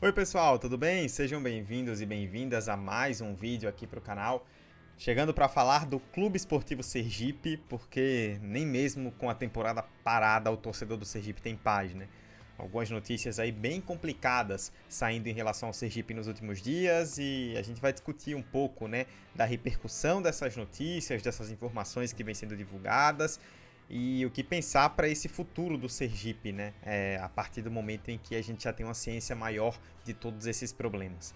Oi pessoal, tudo bem? Sejam bem-vindos e bem-vindas a mais um vídeo aqui para o canal. Chegando para falar do Clube Esportivo Sergipe, porque nem mesmo com a temporada parada o torcedor do Sergipe tem paz, né? Algumas notícias aí bem complicadas saindo em relação ao Sergipe nos últimos dias e a gente vai discutir um pouco, né, da repercussão dessas notícias, dessas informações que vêm sendo divulgadas e o que pensar para esse futuro do Sergipe, né, a partir do momento em que a gente já tem uma ciência maior de todos esses problemas.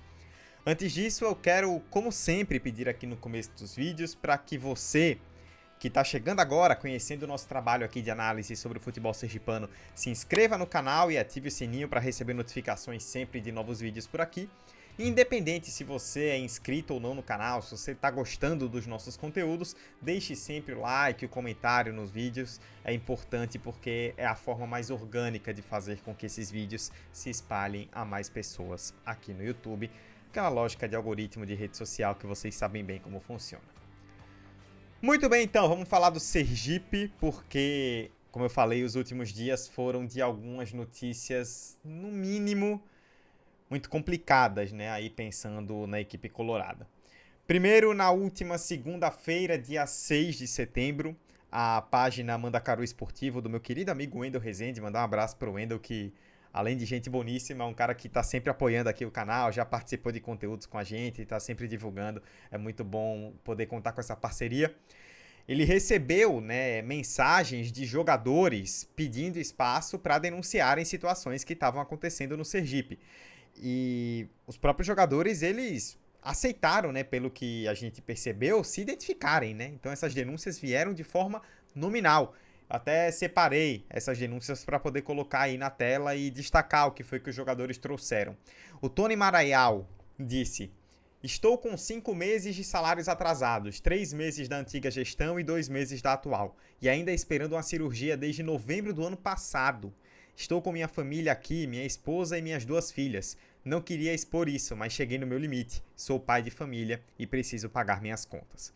Antes disso, eu quero, como sempre, pedir aqui no começo dos vídeos para que você que está chegando agora, conhecendo o nosso trabalho aqui de análise sobre o futebol sergipano, se inscreva no canal e ative o sininho para receber notificações sempre de novos vídeos por aqui. E independente se você é inscrito ou não no canal, se você está gostando dos nossos conteúdos, deixe sempre o like, o comentário nos vídeos. É importante porque é a forma mais orgânica de fazer com que esses vídeos se espalhem a mais pessoas aqui no YouTube. Aquela lógica de algoritmo de rede social que vocês sabem bem como funciona. Muito bem, então, vamos falar do Sergipe, porque, como eu falei, os últimos dias foram de algumas notícias, no mínimo, muito complicadas, né? Aí pensando na equipe colorada. Primeiro, na última segunda-feira, dia 6 de setembro, a página Mandacaru Esportivo do meu querido amigo Wendel Rezende, mandar um abraço para o Wendel, que além de gente boníssima, é um cara que está sempre apoiando aqui o canal, já participou de conteúdos com a gente, está sempre divulgando, é muito bom poder contar com essa parceria. Ele recebeu, né, mensagens de jogadores pedindo espaço para denunciarem situações que estavam acontecendo no Sergipe. E os próprios jogadores, eles aceitaram, né, pelo que a gente percebeu, se identificarem, né? Então essas denúncias vieram de forma nominal. Até separei essas denúncias para poder colocar aí na tela e destacar o que foi que os jogadores trouxeram. O Tony Maraial disse: estou com 5 meses de salários atrasados, 3 meses da antiga gestão e 2 meses da atual, e ainda esperando uma cirurgia desde novembro do ano passado. Estou com minha família aqui, minha esposa e minhas 2 filhas. Não queria expor isso, mas cheguei no meu limite. Sou pai de família e preciso pagar minhas contas.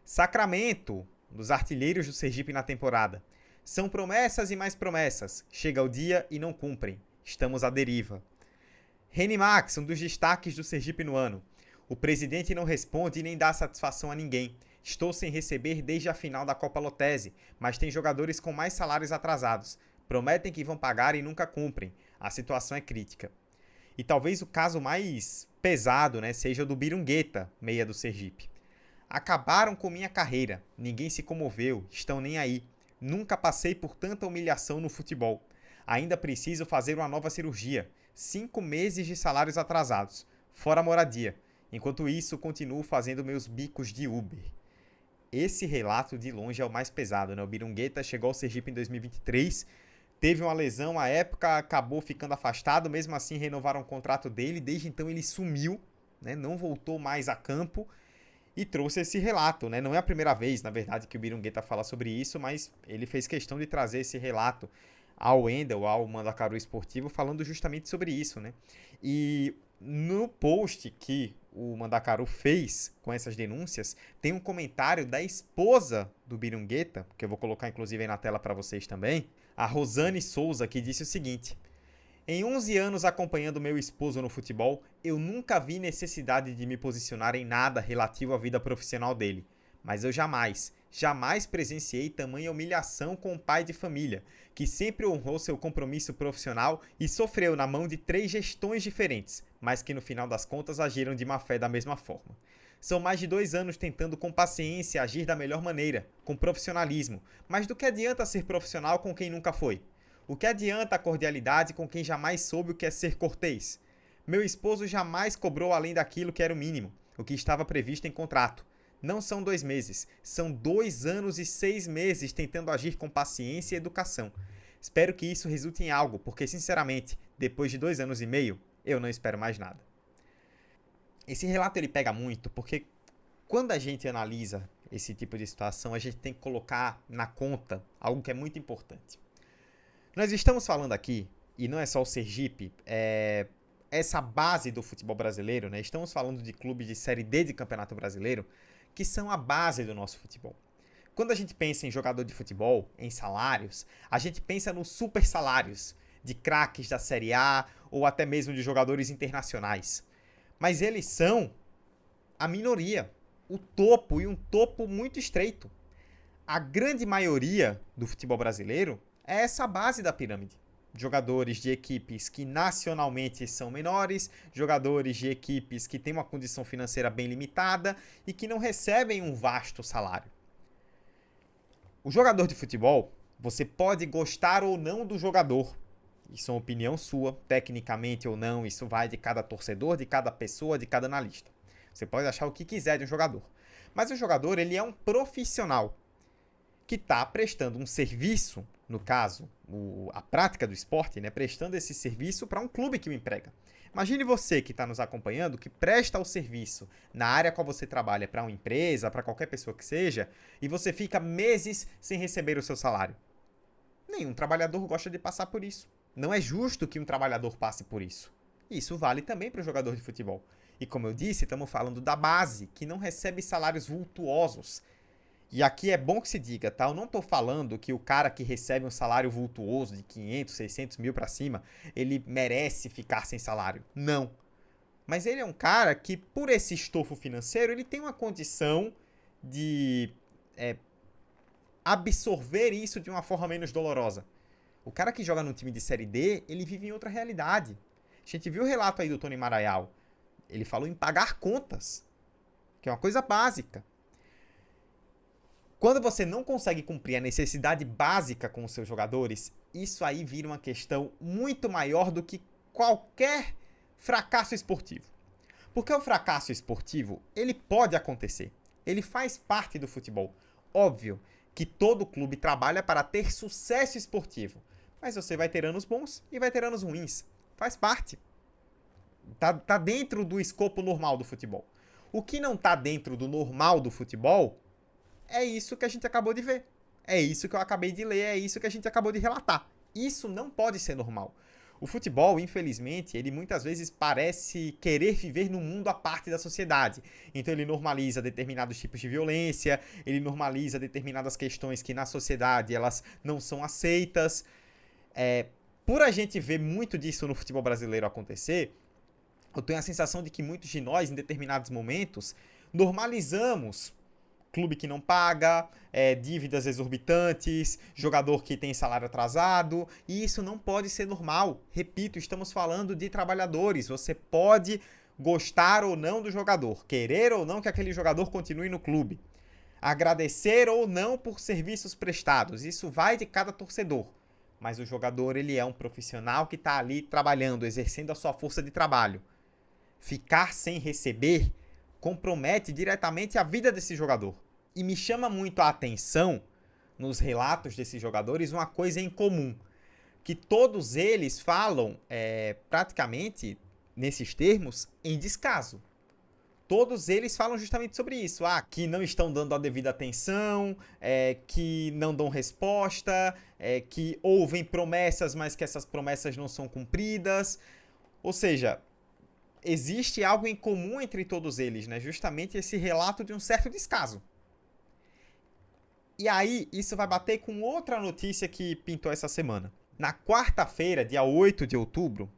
Sacramento, dos artilheiros do Sergipe na temporada. São promessas e mais promessas. Chega o dia e não cumprem. Estamos à deriva. Reni Max, um dos destaques do Sergipe no ano. O presidente não responde e nem dá satisfação a ninguém. Estou sem receber desde a final da Copa Lotese, mas tem jogadores com mais salários atrasados. Prometem que vão pagar e nunca cumprem. A situação é crítica. E talvez o caso mais pesado, né, seja o do Birungueta, meia do Sergipe. Acabaram com minha carreira. Ninguém se comoveu. Estão nem aí. Nunca passei por tanta humilhação no futebol. Ainda preciso fazer uma nova cirurgia. 5 meses de salários atrasados. Fora moradia. Enquanto isso, continuo fazendo meus bicos de Uber. Esse relato de longe é o mais pesado, né? O Birungueta chegou ao Sergipe em 2023, teve uma lesão à época, acabou ficando afastado, mesmo assim renovaram o contrato dele, desde então ele sumiu, né? Não voltou mais a campo e trouxe esse relato, né? Não é a primeira vez, na verdade, que o Birungueta fala sobre isso, mas ele fez questão de trazer esse relato ao Wendel, ao Mandacaru Esportivo, falando justamente sobre isso, né? E no post que o Mandacaru fez com essas denúncias, tem um comentário da esposa do Birungueta, que eu vou colocar inclusive aí na tela para vocês também, a Rosane Souza, que disse o seguinte: em 11 anos acompanhando meu esposo no futebol, eu nunca vi necessidade de me posicionar em nada relativo à vida profissional dele. Mas eu jamais presenciei tamanha humilhação com um pai de família, que sempre honrou seu compromisso profissional e sofreu na mão de 3 gestões diferentes, mas que no final das contas agiram de má fé da mesma forma. São mais de 2 anos tentando com paciência agir da melhor maneira, com profissionalismo, mas do que adianta ser profissional com quem nunca foi? O que adianta a cordialidade com quem jamais soube o que é ser cortês? Meu esposo jamais cobrou além daquilo que era o mínimo, o que estava previsto em contrato. Não são 2 meses, são 2 anos e 6 meses tentando agir com paciência e educação. Espero que isso resulte em algo, porque sinceramente, depois de 2 anos e meio, eu não espero mais nada. Esse relato ele pega muito, porque quando a gente analisa esse tipo de situação, a gente tem que colocar na conta algo que é muito importante. Nós estamos falando aqui, e não é só o Sergipe, essa base do futebol brasileiro, né? Estamos falando de clubes de Série D de Campeonato Brasileiro, que são a base do nosso futebol. Quando a gente pensa em jogador de futebol, em salários, a gente pensa nos super salários, de craques da Série A ou até mesmo de jogadores internacionais. Mas eles são a minoria, o topo, e um topo muito estreito. A grande maioria do futebol brasileiro é essa base da pirâmide. Jogadores de equipes que nacionalmente são menores, jogadores de equipes que têm uma condição financeira bem limitada e que não recebem um vasto salário. O jogador de futebol, você pode gostar ou não do jogador. Isso é uma opinião sua, tecnicamente ou não, isso vai de cada torcedor, de cada pessoa, de cada analista. Você pode achar o que quiser de um jogador. Mas o jogador, ele é um profissional que está prestando um serviço, no caso, a prática do esporte, né, prestando esse serviço para um clube que o emprega. Imagine você que está nos acompanhando, que presta o serviço na área qual você trabalha para uma empresa, para qualquer pessoa que seja, e você fica meses sem receber o seu salário. Nenhum trabalhador gosta de passar por isso. Não é justo que um trabalhador passe por isso. Isso vale também para o jogador de futebol. E como eu disse, estamos falando da base, que não recebe salários vultuosos. E aqui é bom que se diga, tá? Eu não tô falando que o cara que recebe um salário vultuoso de 500, 600 mil pra cima, ele merece ficar sem salário. Não. Mas ele é um cara que, por esse estofo financeiro, ele tem uma condição de absorver isso de uma forma menos dolorosa. O cara que joga num time de Série D, ele vive em outra realidade. A gente viu o relato aí do Tony Maraial. Ele falou em pagar contas, que é uma coisa básica. Quando você não consegue cumprir a necessidade básica com os seus jogadores, isso aí vira uma questão muito maior do que qualquer fracasso esportivo. Porque o fracasso esportivo, ele pode acontecer. Ele faz parte do futebol. Óbvio que todo clube trabalha para ter sucesso esportivo. Mas você vai ter anos bons e vai ter anos ruins. Faz parte. Tá dentro do escopo normal do futebol. O que não tá dentro do normal do futebol é isso que a gente acabou de ver. É isso que eu acabei de ler, é isso que a gente acabou de relatar. Isso não pode ser normal. O futebol, infelizmente, ele muitas vezes parece querer viver num mundo à parte da sociedade. Então ele normaliza determinados tipos de violência, ele normaliza determinadas questões que na sociedade elas não são aceitas. Por a gente ver muito disso no futebol brasileiro acontecer, eu tenho a sensação de que muitos de nós, em determinados momentos, normalizamos clube que não paga, dívidas exorbitantes, jogador que tem salário atrasado, e isso não pode ser normal. Repito, estamos falando de trabalhadores. Você pode gostar ou não do jogador, querer ou não que aquele jogador continue no clube, agradecer ou não por serviços prestados. Isso vai de cada torcedor. Mas o jogador, ele é um profissional que está ali trabalhando, exercendo a sua força de trabalho. Ficar sem receber compromete diretamente a vida desse jogador. E me chama muito a atenção, nos relatos desses jogadores, uma coisa em comum. Que todos eles falam, praticamente, nesses termos, em descaso. Todos eles falam justamente sobre isso. Que não estão dando a devida atenção, que não dão resposta, que ouvem promessas, mas que essas promessas não são cumpridas. Ou seja, existe algo em comum entre todos eles, né? Justamente esse relato de um certo descaso. E aí, isso vai bater com outra notícia que pintou essa semana. Na quarta-feira, dia 8 de outubro,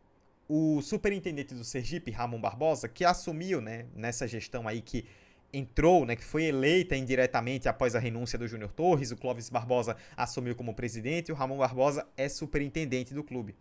o superintendente do Sergipe, Ramon Barbosa, que assumiu, né, nessa gestão aí que entrou, né, que foi eleita indiretamente após a renúncia do Júnior Torres, o Clóvis Barbosa assumiu como presidente e o Ramon Barbosa é superintendente do clube.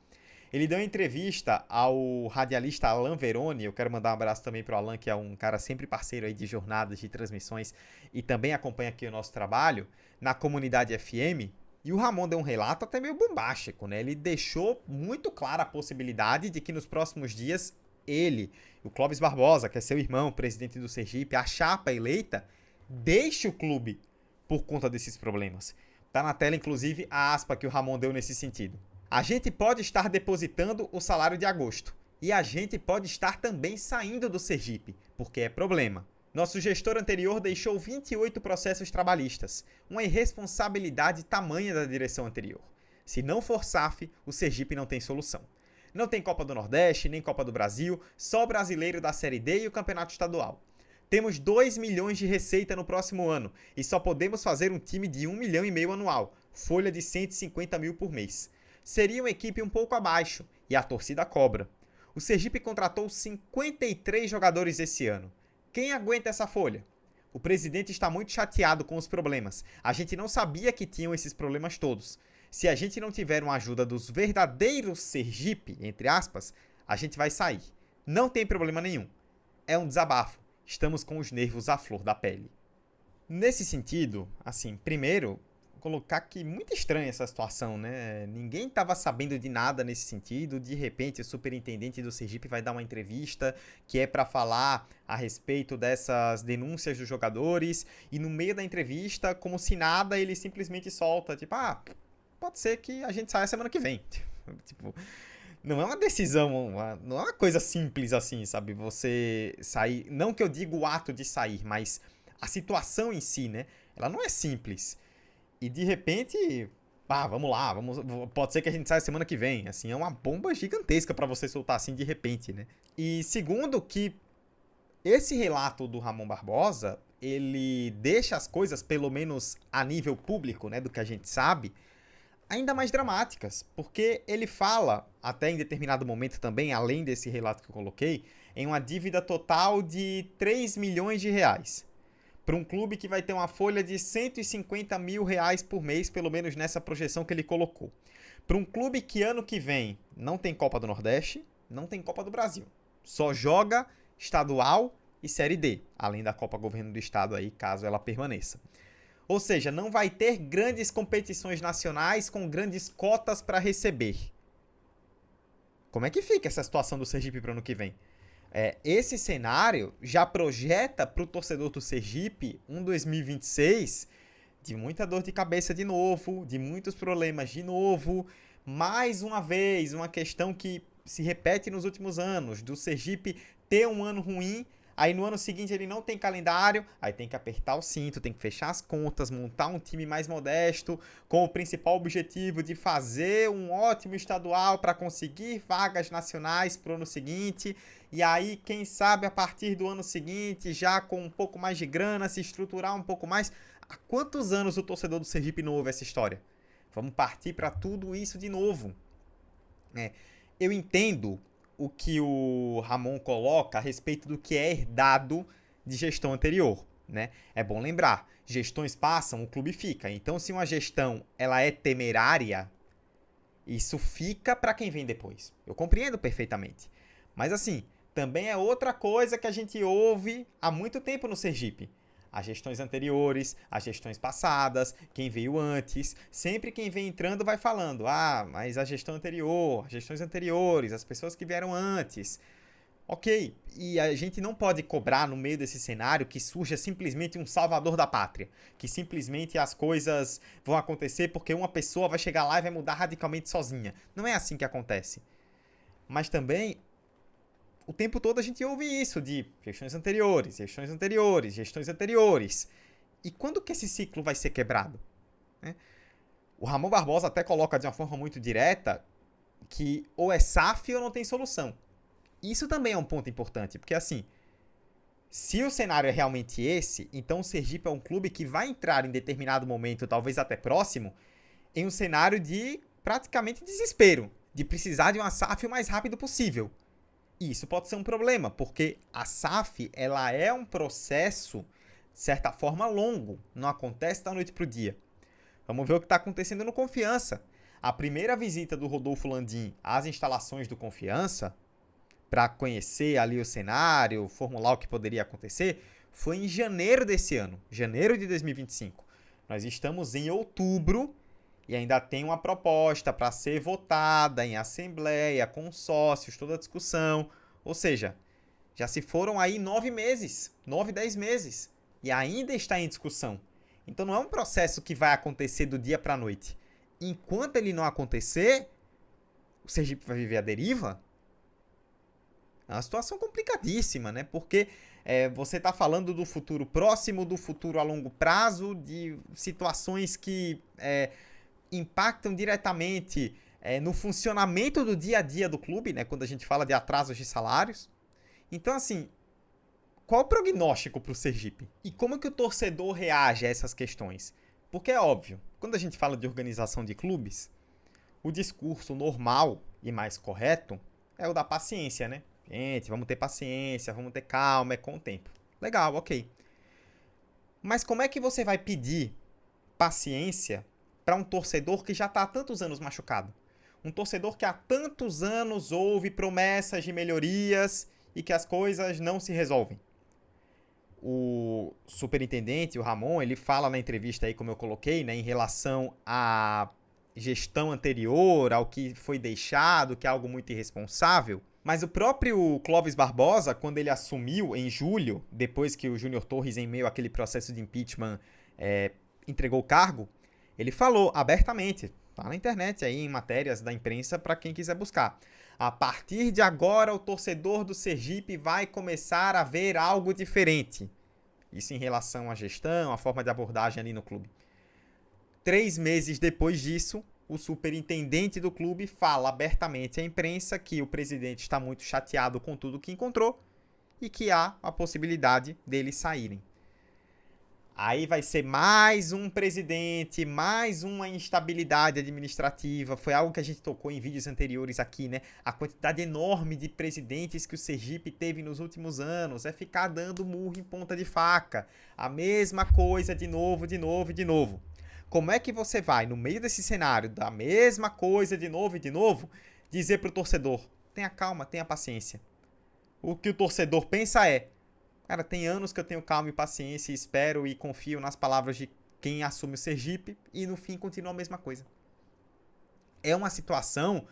Ele deu uma entrevista ao radialista Alan Veroni. Eu quero mandar um abraço também para o Alan, que é um cara sempre parceiro aí de jornadas, de transmissões e também acompanha aqui o nosso trabalho na Comunidade FM. E o Ramon deu um relato até meio bombástico, né? Ele deixou muito clara a possibilidade de que nos próximos dias ele, o Clóvis Barbosa, que é seu irmão, presidente do Sergipe, a chapa eleita, deixe o clube por conta desses problemas. Tá na tela, inclusive, a aspa que o Ramon deu nesse sentido. A gente pode estar depositando o salário de agosto. E a gente pode estar também saindo do Sergipe, porque é problema. Nosso gestor anterior deixou 28 processos trabalhistas, uma irresponsabilidade tamanha da direção anterior. Se não for SAF, o Sergipe não tem solução. Não tem Copa do Nordeste, nem Copa do Brasil, só o Brasileiro da Série D e o Campeonato Estadual. Temos 2 milhões de receita no próximo ano e só podemos fazer um time de 1,5 milhão anual, folha de 150 mil por mês. seria uma equipe um pouco abaixo, e a torcida cobra. O Sergipe contratou 53 jogadores esse ano. Quem aguenta essa folha? O presidente está muito chateado com os problemas. A gente não sabia que tinham esses problemas todos. Se a gente não tiver uma ajuda dos verdadeiros Sergipe, entre aspas, a gente vai sair. Não tem problema nenhum. É um desabafo. Estamos com os nervos à flor da pele. Nesse sentido, assim, primeiro, colocar que muito estranha essa situação, né? Ninguém estava sabendo de nada nesse sentido. De repente, o superintendente do Sergipe vai dar uma entrevista que é para falar a respeito dessas denúncias dos jogadores e no meio da entrevista, como se nada, ele simplesmente solta, tipo, pode ser que a gente saia semana que vem. Tipo, não é uma decisão, não é uma coisa simples assim, sabe? Você sair, não que eu diga o ato de sair, mas a situação em si, né? Ela não é simples. E de repente, vamos lá, pode ser que a gente saia semana que vem. Assim, é uma bomba gigantesca pra você soltar assim de repente, né? E segundo que esse relato do Ramon Barbosa, ele deixa as coisas, pelo menos a nível público, né, do que a gente sabe, ainda mais dramáticas, porque ele fala, até em determinado momento também, além desse relato que eu coloquei, em uma dívida total de 3 milhões de reais. Para um clube que vai ter uma folha de 150 mil reais por mês, pelo menos nessa projeção que ele colocou. Para um clube que ano que vem não tem Copa do Nordeste, não tem Copa do Brasil. Só joga estadual e Série D, além da Copa Governo do Estado aí, caso ela permaneça. Ou seja, não vai ter grandes competições nacionais com grandes cotas para receber. Como é que fica essa situação do Sergipe para o ano que vem? Esse cenário já projeta para o torcedor do Sergipe um 2026 de muita dor de cabeça de novo, de muitos problemas de novo. Mais uma vez, uma questão que se repete nos últimos anos, do Sergipe ter um ano ruim, aí no ano seguinte ele não tem calendário, aí tem que apertar o cinto, tem que fechar as contas, montar um time mais modesto, com o principal objetivo de fazer um ótimo estadual para conseguir vagas nacionais para o ano seguinte. E aí, quem sabe, a partir do ano seguinte, já com um pouco mais de grana, se estruturar um pouco mais. Há quantos anos o torcedor do Sergipe não ouve essa história? Vamos partir para tudo isso de novo. Eu entendo o que o Ramon coloca a respeito do que é herdado de gestão anterior, né? É bom lembrar, gestões passam, o clube fica. Então, se uma gestão ela é temerária, isso fica para quem vem depois. Eu compreendo perfeitamente. Mas assim, também é outra coisa que a gente ouve há muito tempo no Sergipe. As gestões anteriores, as gestões passadas, quem veio antes, sempre quem vem entrando vai falando, mas a gestão anterior, as gestões anteriores, as pessoas que vieram antes. Ok, e a gente não pode cobrar no meio desse cenário que surja simplesmente um salvador da pátria, que simplesmente as coisas vão acontecer porque uma pessoa vai chegar lá e vai mudar radicalmente sozinha. Não é assim que acontece. Mas também, o tempo todo a gente ouve isso de gestões anteriores, gestões anteriores, gestões anteriores. E quando que esse ciclo vai ser quebrado? O Ramon Barbosa até coloca de uma forma muito direta que ou é SAF ou não tem solução. Isso também é um ponto importante, porque assim, se o cenário é realmente esse, então o Sergipe é um clube que vai entrar em determinado momento, talvez até próximo, em um cenário de praticamente desespero, de precisar de uma SAF o mais rápido possível. E isso pode ser um problema, porque a SAF ela é um processo, de certa forma, longo, não acontece da noite para o dia. Vamos ver o que está acontecendo no Confiança. A primeira visita do Rodolfo Landim às instalações do Confiança, para conhecer ali o cenário, formular o que poderia acontecer, foi em janeiro desse ano, janeiro de 2025. Nós estamos em outubro e ainda tem uma proposta para ser votada em assembleia, com sócios, toda a discussão. Ou seja, já se foram aí 9 meses, 9, 10 meses, e ainda está em discussão. Então não é um processo que vai acontecer do dia para a noite. Enquanto ele não acontecer, o Sergipe vai viver a deriva. É uma situação complicadíssima, né? Porque você está falando do futuro próximo, do futuro a longo prazo, de situações que impactam diretamente no funcionamento do dia a dia do clube, né? Quando a gente fala de atrasos de salários. Então, assim, qual o prognóstico para o Sergipe? E como que o torcedor reage a essas questões? Porque é óbvio, quando a gente fala de organização de clubes, O discurso normal e mais correto é o da paciência, né? Gente, vamos ter paciência, vamos ter calma, é com o tempo. Legal, ok. Mas como é que você vai pedir paciência para um torcedor que já está há tantos anos machucado? Um torcedor que há tantos anos ouve promessas de melhorias e que as coisas não se resolvem. O superintendente, o Ramon, ele fala na entrevista aí, como eu coloquei, né, em relação à gestão anterior, ao que foi deixado, que é algo muito irresponsável. Mas o próprio Clóvis Barbosa, quando ele assumiu em julho, depois que o Júnior Torres, em meio àquele processo de impeachment, entregou o cargo, ele falou abertamente, tá na internet aí, em matérias da imprensa, para quem quiser buscar. A partir de agora, o torcedor do Sergipe vai começar a ver algo diferente. Isso em relação à gestão, à forma de abordagem ali no clube. 3 meses depois disso, o superintendente do clube fala abertamente à imprensa que o presidente está muito chateado com tudo que encontrou e que há a possibilidade deles saírem. Aí vai ser mais um presidente, mais uma instabilidade administrativa. Foi algo que a gente tocou em vídeos anteriores aqui, né? A quantidade enorme de presidentes que o Sergipe teve nos últimos anos. É ficar dando murro em ponta de faca. A mesma coisa de novo, de novo, de novo. Como é que você vai, no meio desse cenário, da mesma coisa de novo e de novo, dizer pro torcedor, tenha calma, tenha paciência? O que o torcedor pensa é, cara, tem anos que eu tenho calma e paciência e espero e confio nas palavras de quem assume o Sergipe e no fim continua a mesma coisa. É uma situação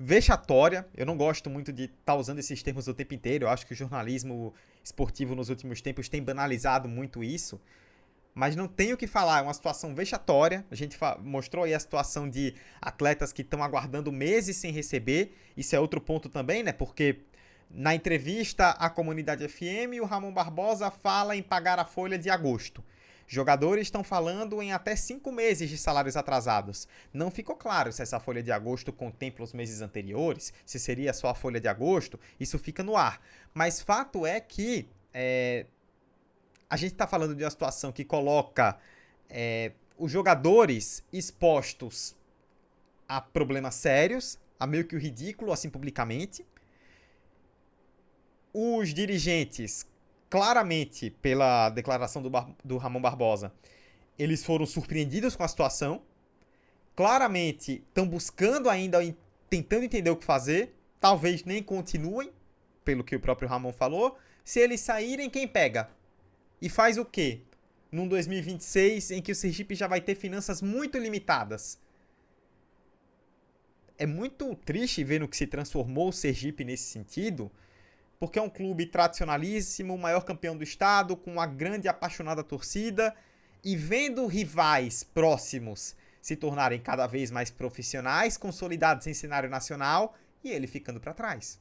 vexatória. Eu não gosto muito de estar usando esses termos o tempo inteiro. Eu acho que o jornalismo esportivo nos últimos tempos tem banalizado muito isso. Mas não tenho o que falar, é uma situação vexatória. A gente mostrou aí a situação de atletas que estão aguardando meses sem receber. Isso é outro ponto também, né? Porque na entrevista à Comunidade FM, o Ramon Barbosa fala em pagar a folha de agosto. Jogadores estão falando em até 5 meses de salários atrasados. Não ficou claro se essa folha de agosto contempla os meses anteriores, se seria só a folha de agosto. Isso fica no ar. Mas fato é que a gente está falando de uma situação que coloca os jogadores expostos a problemas sérios, a meio que o ridículo, assim, publicamente. Os dirigentes, claramente, pela declaração do Ramon Barbosa, eles foram surpreendidos com a situação. Claramente, estão buscando ainda, tentando entender o que fazer. Talvez nem continuem, pelo que o próprio Ramon falou. Se eles saírem, quem pega? E faz o quê? Num 2026 em que o Sergipe já vai ter finanças muito limitadas. É muito triste ver no que se transformou o Sergipe nesse sentido, porque é um clube tradicionalíssimo, o maior campeão do estado, com uma grande e apaixonada torcida, e vendo rivais próximos se tornarem cada vez mais profissionais, consolidados em cenário nacional, e ele ficando para trás.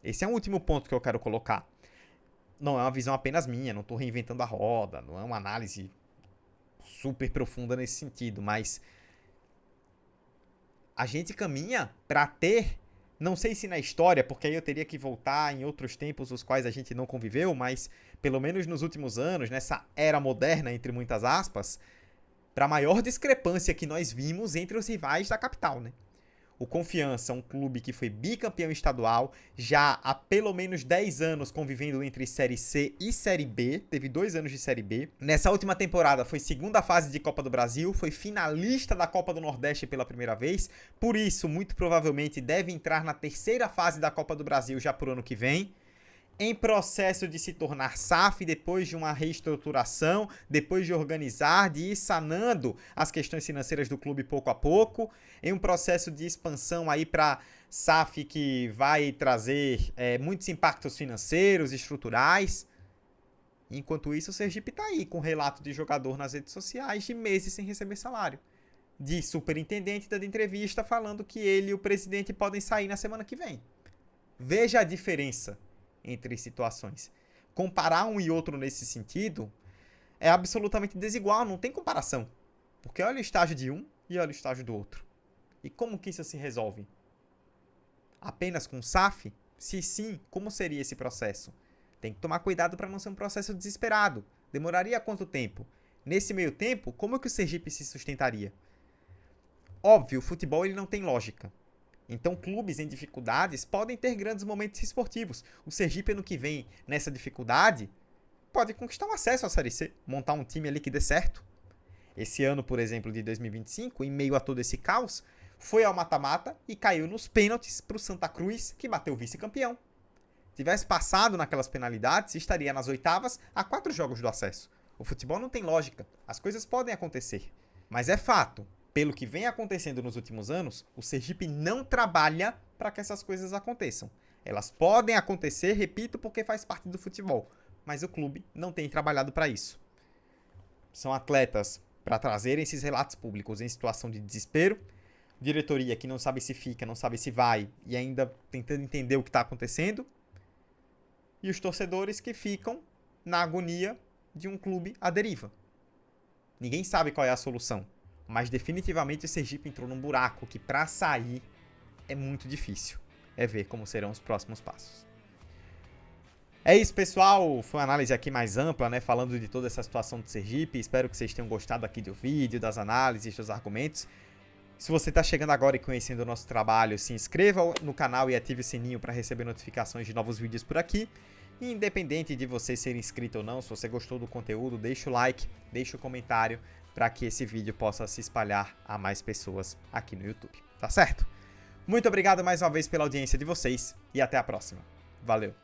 Esse é um último ponto que eu quero colocar. Não é uma visão apenas minha, não estou reinventando a roda, não é uma análise super profunda nesse sentido, mas a gente caminha para ter, não sei se na história, porque aí eu teria que voltar em outros tempos os quais a gente não conviveu, mas pelo menos nos últimos anos, nessa era moderna, entre muitas aspas, para a maior discrepância que nós vimos entre os rivais da capital, né? O Confiança, um clube que foi bicampeão estadual, já há pelo menos 10 anos convivendo entre Série C e Série B, teve 2 anos de Série B. Nessa última temporada foi segunda fase de Copa do Brasil, foi finalista da Copa do Nordeste pela primeira vez, por isso, muito provavelmente, deve entrar na terceira fase da Copa do Brasil já pro ano que vem. Em processo de se tornar SAF, depois de uma reestruturação, depois de organizar, de ir sanando as questões financeiras do clube pouco a pouco, em um processo de expansão aí para SAF que vai trazer muitos impactos financeiros, estruturais. Enquanto isso, o Sergipe está aí com relato de jogador nas redes sociais de meses sem receber salário. De superintendente dando entrevista falando que ele e o presidente podem sair na semana que vem. Veja a diferença entre situações. Comparar um e outro nesse sentido é absolutamente desigual, não tem comparação. Porque olha o estágio de um e olha o estágio do outro. E como que isso se resolve? Apenas com SAF? Se sim, como seria esse processo? Tem que tomar cuidado para não ser um processo desesperado. Demoraria quanto tempo? Nesse meio tempo, como que o Sergipe se sustentaria? Óbvio, o futebol ele não tem lógica. Então, clubes em dificuldades podem ter grandes momentos esportivos. O Sergipe, ano que vem, nessa dificuldade, pode conquistar um acesso à Série C, montar um time ali que dê certo. Esse ano, por exemplo, de 2025, em meio a todo esse caos, foi ao mata-mata e caiu nos pênaltis para o Santa Cruz, que bateu o vice-campeão. Tivesse passado naquelas penalidades, estaria nas oitavas a 4 jogos do acesso. O futebol não tem lógica, as coisas podem acontecer. Mas é fato, pelo que vem acontecendo nos últimos anos, o Sergipe não trabalha para que essas coisas aconteçam. Elas podem acontecer, repito, porque faz parte do futebol, mas o clube não tem trabalhado para isso. São atletas para trazerem esses relatos públicos em situação de desespero, diretoria que não sabe se fica, não sabe se vai e ainda tentando entender o que está acontecendo, e os torcedores que ficam na agonia de um clube à deriva. Ninguém sabe qual é a solução, mas definitivamente o Sergipe entrou num buraco que para sair é muito difícil. É ver como serão os próximos passos. É isso, pessoal. Foi uma análise aqui mais ampla, né? Falando de toda essa situação do Sergipe. Espero que vocês tenham gostado aqui do vídeo, das análises, dos argumentos. Se você está chegando agora e conhecendo o nosso trabalho, se inscreva no canal e ative o sininho para receber notificações de novos vídeos por aqui. E independente de você ser inscrito ou não, se você gostou do conteúdo, deixa o like, deixa o comentário para que esse vídeo possa se espalhar a mais pessoas aqui no YouTube. Tá certo? Muito obrigado mais uma vez pela audiência de vocês e até a próxima. Valeu!